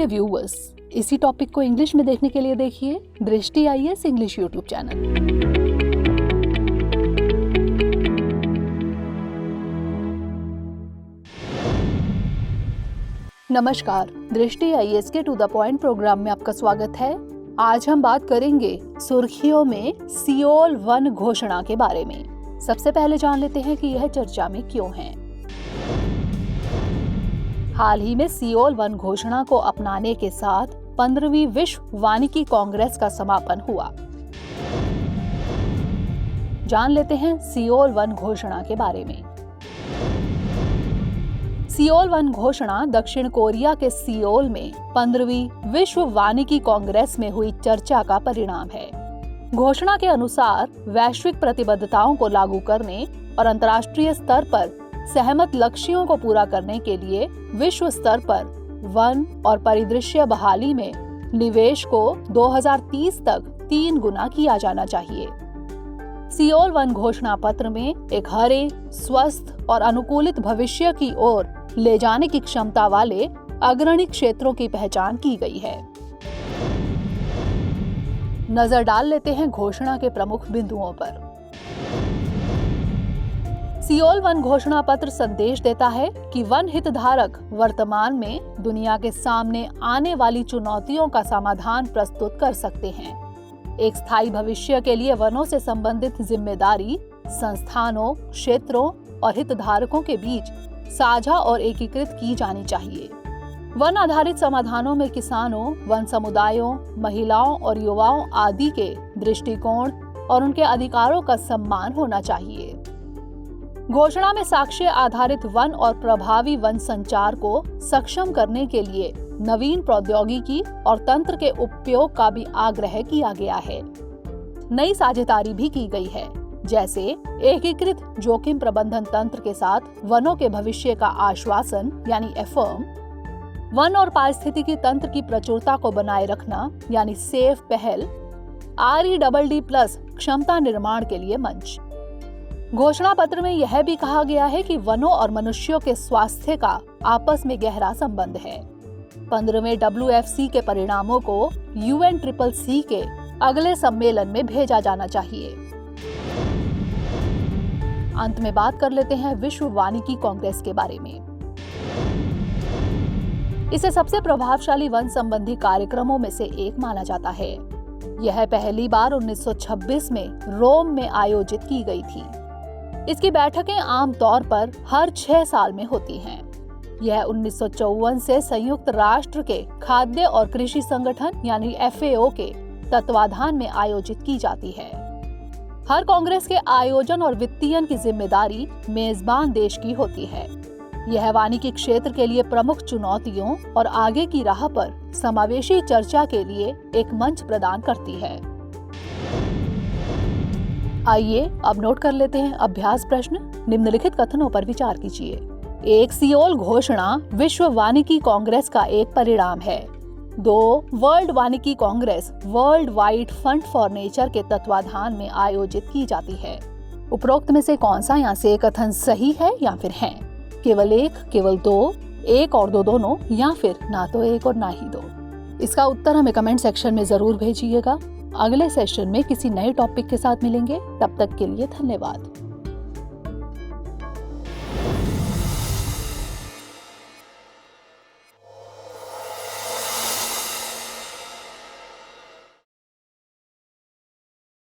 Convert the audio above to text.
प्रिय व्यूअर्स, इसी टॉपिक को इंग्लिश में देखने के लिए देखिए दृष्टि आईएएस इंग्लिश यूट्यूब चैनल। नमस्कार, दृष्टि आईएएस के टू द पॉइंट प्रोग्राम में आपका स्वागत है। आज हम बात करेंगे सुर्खियों में सियोल 1 घोषणा के बारे में। सबसे पहले जान लेते हैं कि यह चर्चा में क्यों है। हाल ही में सियोल 1 घोषणा को अपनाने के साथ 15वीं विश्व वानिकी कांग्रेस का समापन हुआ। जान लेते हैं सियोल 1 घोषणा के बारे में। सियोल 1 घोषणा दक्षिण कोरिया के सियोल में 15वीं विश्व वानिकी कांग्रेस में हुई चर्चा का परिणाम है। घोषणा के अनुसार वैश्विक प्रतिबद्धताओं को लागू करने और अंतर्राष्ट्रीय स्तर पर सहमत लक्ष्यों को पूरा करने के लिए विश्व स्तर पर वन और परिदृश्य बहाली में निवेश को 2030 तक 3 गुना किया जाना चाहिए। सियोल 1 घोषणा पत्र में एक हरे, स्वस्थ और अनुकूलित भविष्य की ओर ले जाने की क्षमता वाले अग्रणी क्षेत्रों की पहचान की गई है। नजर डाल लेते हैं घोषणा के प्रमुख बिंदुओं पर। सियोल 1 घोषणा पत्र संदेश देता है कि वन हितधारक वर्तमान में दुनिया के सामने आने वाली चुनौतियों का समाधान प्रस्तुत कर सकते हैं। एक स्थायी भविष्य के लिए वनों से संबंधित जिम्मेदारी संस्थानों, क्षेत्रों और हितधारकों के बीच साझा और एकीकृत की जानी चाहिए। वन आधारित समाधानों में किसानों, वन समुदायों, महिलाओं और युवाओं आदि के दृष्टिकोण और उनके अधिकारों का सम्मान होना चाहिए। घोषणा में साक्ष्य आधारित वन और प्रभावी वन संचार को सक्षम करने के लिए नवीन प्रौद्योगिकी और तंत्र के उपयोग का भी आग्रह किया गया है। नई साझेदारी भी की गई है, जैसे एकीकृत जोखिम प्रबंधन तंत्र के साथ वनों के भविष्य का आश्वासन यानी एफर्म, वन और पारिस्थितिकी तंत्र की प्रचुरता को बनाए रखना यानी सेफ पहल, REDD+ क्षमता निर्माण के लिए मंच। घोषणा पत्र में यह भी कहा गया है कि वनों और मनुष्यों के स्वास्थ्य का आपस में गहरा संबंध है। 15वें WFC के परिणामों को UNCCC के अगले सम्मेलन में भेजा जाना चाहिए। अंत में बात कर लेते हैं विश्व वानिकी कांग्रेस के बारे में। इसे सबसे प्रभावशाली वन संबंधी कार्यक्रमों में से एक माना जाता है। यह पहली बार 1926 में रोम में आयोजित की गई थी। इसकी बैठकें आमतौर पर हर 6 साल में होती हैं। यह 1954 से संयुक्त राष्ट्र के खाद्य और कृषि संगठन यानी FAO के तत्वाधान में आयोजित की जाती है। हर कांग्रेस के आयोजन और वित्तीयन की जिम्मेदारी मेजबान देश की होती है। यह वानिकी क्षेत्र के लिए प्रमुख चुनौतियों और आगे की राह पर समावेशी चर्चा के लिए एक मंच प्रदान करती है। आइए अब नोट कर लेते हैं अभ्यास प्रश्न। निम्नलिखित कथनों पर विचार कीजिए। 1. सियोल घोषणा विश्व वानिकी कांग्रेस का एक परिणाम है। 2. वर्ल्ड वानिकी Congress world wide fund for nature के तत्वाधान में आयोजित की जाती है। उपरोक्त में से कौन सा यहाँ से कथन सही है या फिर है? केवल 1, केवल 2, 1 और 2 दोनों, या फिर ना तो 1 और ना ही 2? इसका उत्तर हमें कमेंट सेक्शन में जरूर भेजिएगा। अगले सेशन में किसी नए टॉपिक के साथ मिलेंगे। तब तक के लिए धन्यवाद।